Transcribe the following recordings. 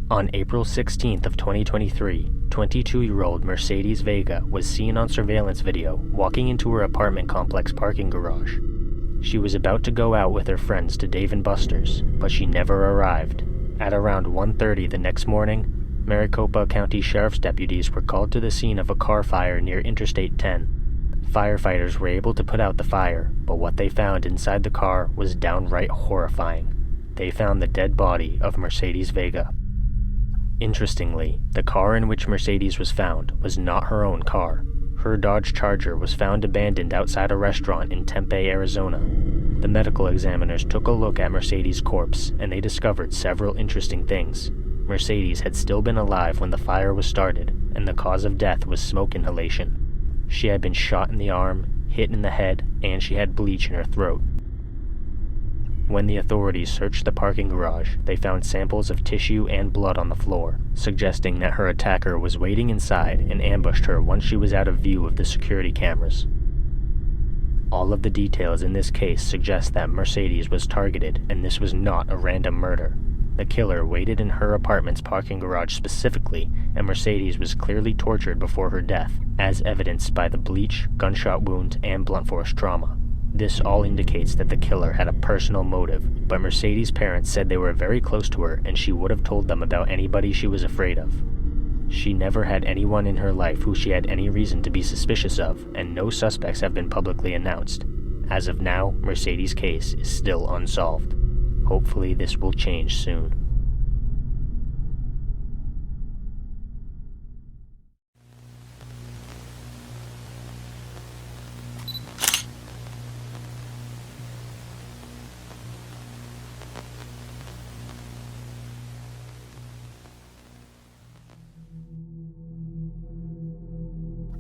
On April 16th of 2023, 22-year-old Mercedes Vega was seen on surveillance video walking into her apartment complex parking garage. She was about to go out with her friends to Dave & Buster's, but she never arrived. At around 1:30 the next morning, Maricopa County Sheriff's deputies were called to the scene of a car fire near Interstate 10. Firefighters were able to put out the fire, but what they found inside the car was downright horrifying. They found the dead body of Mercedes Vega. Interestingly, the car in which Mercedes was found was not her own car. Her Dodge Charger was found abandoned outside a restaurant in Tempe, Arizona. The medical examiners took a look at Mercedes' corpse, and they discovered several interesting things. Mercedes had still been alive when the fire was started, and the cause of death was smoke inhalation. She had been shot in the arm, hit in the head, and she had bleach in her throat. When the authorities searched the parking garage, they found samples of tissue and blood on the floor, suggesting that her attacker was waiting inside and ambushed her once she was out of view of the security cameras. All of the details in this case suggest that Mercedes was targeted, and this was not a random murder. The killer waited in her apartment's parking garage specifically, and Mercedes was clearly tortured before her death, as evidenced by the bleach, gunshot wound, and blunt force trauma. This all indicates that the killer had a personal motive, but Mercedes' parents said they were very close to her and she would have told them about anybody she was afraid of. She never had anyone in her life who she had any reason to be suspicious of, and no suspects have been publicly announced. As of now, Mercedes' case is still unsolved. Hopefully this will change soon.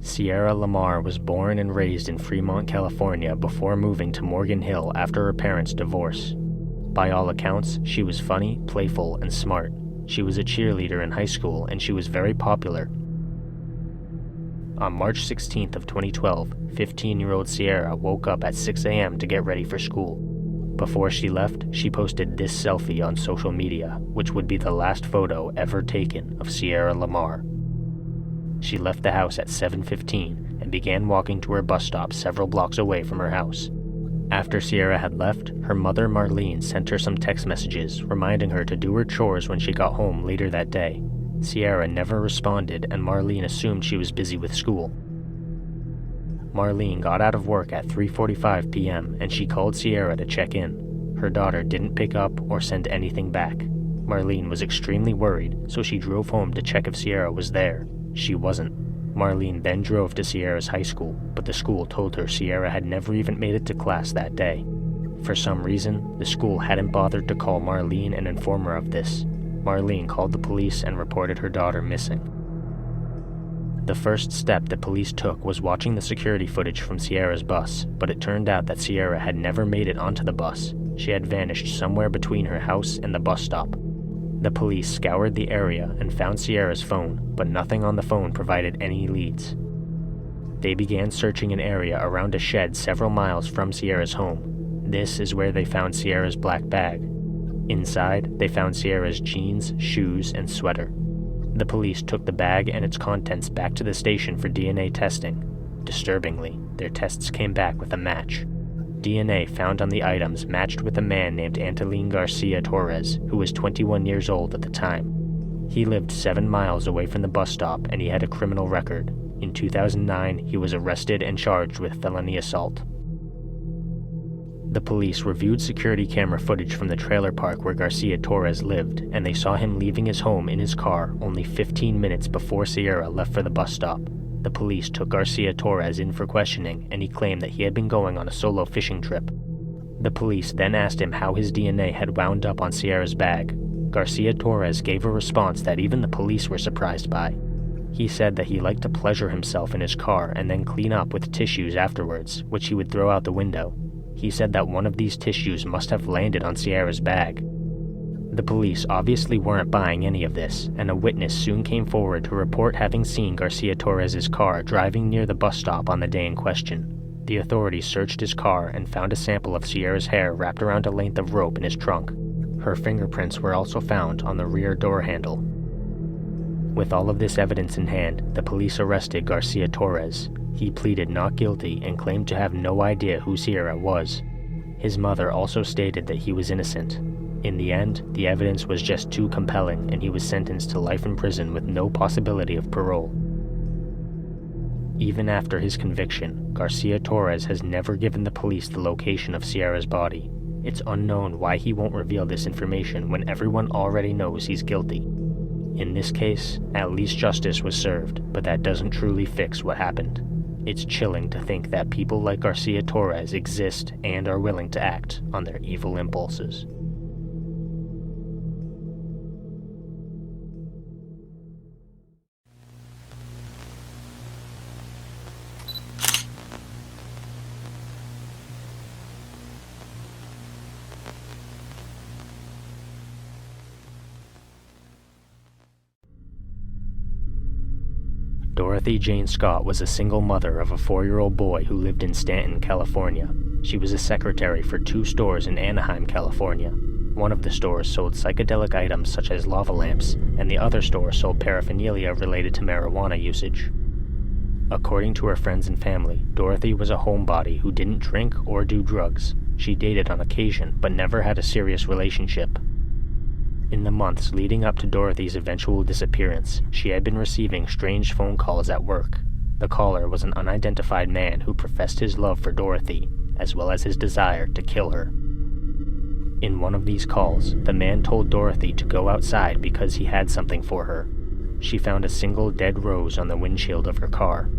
Sierra Lamar was born and raised in Fremont, California before moving to Morgan Hill after her parents' divorce. By all accounts, she was funny, playful, and smart. She was a cheerleader in high school and she was very popular. On March 16th of 2012, 15-year-old Sierra woke up at 6 a.m. to get ready for school. Before she left, she posted this selfie on social media, which would be the last photo ever taken of Sierra Lamar. She left the house at 7:15 and began walking to her bus stop several blocks away from her house. After Sierra had left, her mother Marlene sent her some text messages reminding her to do her chores when she got home later that day. Sierra never responded, and Marlene assumed she was busy with school. Marlene got out of work at 3:45 p.m. and she called Sierra to check in. Her daughter didn't pick up or send anything back. Marlene was extremely worried, so she drove home to check if Sierra was there. She wasn't. Marlene then drove to Sierra's high school, but the school told her Sierra had never even made it to class that day. For some reason, the school hadn't bothered to call Marlene and inform her of this. Marlene called the police and reported her daughter missing. The first step the police took was watching the security footage from Sierra's bus, but it turned out that Sierra had never made it onto the bus. She had vanished somewhere between her house and the bus stop. The police scoured the area and found Sierra's phone, but nothing on the phone provided any leads. They began searching an area around a shed several miles from Sierra's home. This is where they found Sierra's black bag. Inside, they found Sierra's jeans, shoes, and sweater. The police took the bag and its contents back to the station for DNA testing. Disturbingly, their tests came back with a match. DNA found on the items matched with a man named Antolín Garcia Torres, who was 21 years old at the time. He lived 7 miles away from the bus stop and he had a criminal record. In 2009, he was arrested and charged with felony assault. The police reviewed security camera footage from the trailer park where Garcia Torres lived, and they saw him leaving his home in his car only 15 minutes before Sierra left for the bus stop. The police took Garcia Torres in for questioning, and he claimed that he had been going on a solo fishing trip. The police then asked him how his DNA had wound up on Sierra's bag. Garcia Torres gave a response that even the police were surprised by. He said that he liked to pleasure himself in his car and then clean up with tissues afterwards, which he would throw out the window. He said that one of these tissues must have landed on Sierra's bag. The police obviously weren't buying any of this, and a witness soon came forward to report having seen Garcia Torres' car driving near the bus stop on the day in question. The authorities searched his car and found a sample of Sierra's hair wrapped around a length of rope in his trunk. Her fingerprints were also found on the rear door handle. With all of this evidence in hand, the police arrested Garcia Torres. He pleaded not guilty and claimed to have no idea who Sierra was. His mother also stated that he was innocent. In the end, the evidence was just too compelling, and he was sentenced to life in prison with no possibility of parole. Even after his conviction, Garcia Torres has never given the police the location of Sierra's body. It's unknown why he won't reveal this information when everyone already knows he's guilty. In this case, at least justice was served, but that doesn't truly fix what happened. It's chilling to think that people like Garcia Torres exist and are willing to act on their evil impulses. Dorothy Jane Scott was a single mother of a 4-year-old boy who lived in Stanton, California. She was a secretary for 2 stores in Anaheim, California. One of the stores sold psychedelic items such as lava lamps, and the other store sold paraphernalia related to marijuana usage. According to her friends and family, Dorothy was a homebody who didn't drink or do drugs. She dated on occasion, but never had a serious relationship. In the months leading up to Dorothy's eventual disappearance, she had been receiving strange phone calls at work. The caller was an unidentified man who professed his love for Dorothy, as well as his desire to kill her. In one of these calls, the man told Dorothy to go outside because he had something for her. She found a single dead rose on the windshield of her car.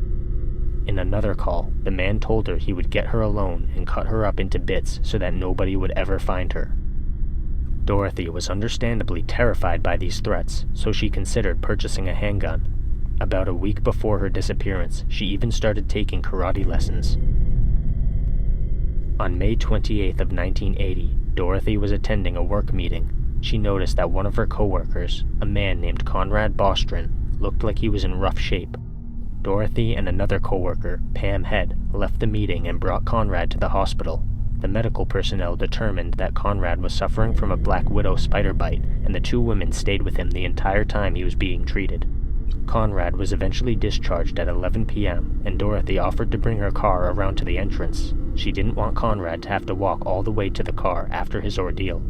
In another call, the man told her he would get her alone and cut her up into bits so that nobody would ever find her. Dorothy was understandably terrified by these threats, so she considered purchasing a handgun. About a week before her disappearance, she even started taking karate lessons. On May 28th of 1980, Dorothy was attending a work meeting. She noticed that one of her coworkers, a man named Conrad Bostron, looked like he was in rough shape. Dorothy and another coworker, Pam Head, left the meeting and brought Conrad to the hospital. The medical personnel determined that Conrad was suffering from a black widow spider bite, and the 2 women stayed with him the entire time he was being treated. Conrad was eventually discharged at 11 p.m., and Dorothy offered to bring her car around to the entrance. She didn't want Conrad to have to walk all the way to the car after his ordeal.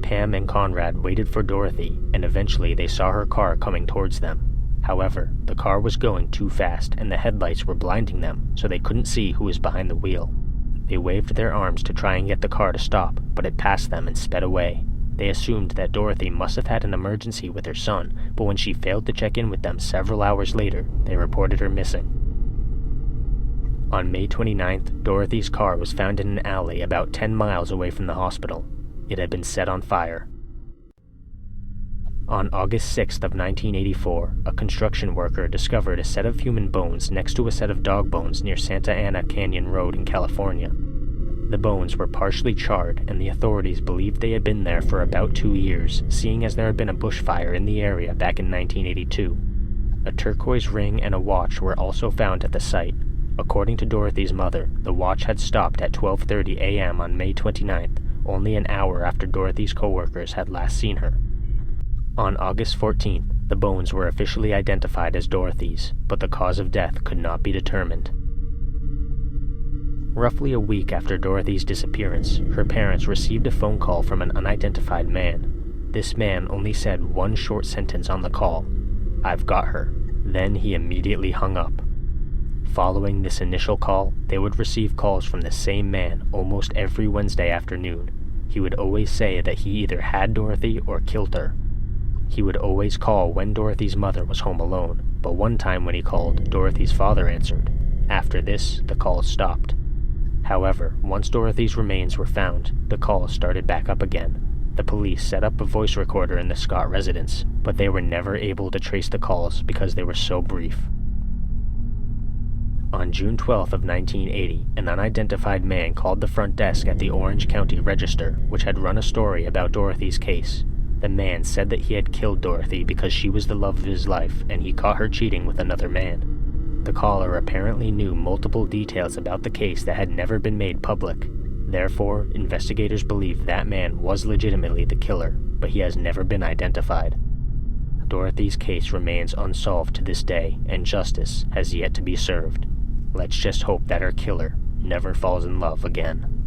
Pam and Conrad waited for Dorothy, and eventually they saw her car coming towards them. However, the car was going too fast, and the headlights were blinding them, so they couldn't see who was behind the wheel. They waved their arms to try and get the car to stop, but it passed them and sped away. They assumed that Dorothy must have had an emergency with her son, but when she failed to check in with them several hours later, they reported her missing. On May 29th, Dorothy's car was found in an alley about 10 miles away from the hospital. It had been set on fire. On August 6th of 1984, a construction worker discovered a set of human bones next to a set of dog bones near Santa Ana Canyon Road in California. The bones were partially charred, and the authorities believed they had been there for about 2 years, seeing as there had been a bushfire in the area back in 1982. A turquoise ring and a watch were also found at the site. According to Dorothy's mother, the watch had stopped at 12:30 a.m. on May 29th, only an hour after Dorothy's coworkers had last seen her. On August 14th, the bones were officially identified as Dorothy's, but the cause of death could not be determined. Roughly a week after Dorothy's disappearance, her parents received a phone call from an unidentified man. This man only said one short sentence on the call: "I've got her." Then he immediately hung up. Following this initial call, they would receive calls from the same man almost every Wednesday afternoon. He would always say that he either had Dorothy or killed her. He would always call when Dorothy's mother was home alone, but one time when he called, Dorothy's father answered. After this, the calls stopped. However, once Dorothy's remains were found, the calls started back up again. The police set up a voice recorder in the Scott residence, but they were never able to trace the calls because they were so brief. On June 12th of 1980, an unidentified man called the front desk at the Orange County Register, which had run a story about Dorothy's case. The man said that he had killed Dorothy because she was the love of his life and he caught her cheating with another man. The caller apparently knew multiple details about the case that had never been made public. Therefore, investigators believe that man was legitimately the killer, but he has never been identified. Dorothy's case remains unsolved to this day, and justice has yet to be served. Let's just hope that her killer never falls in love again.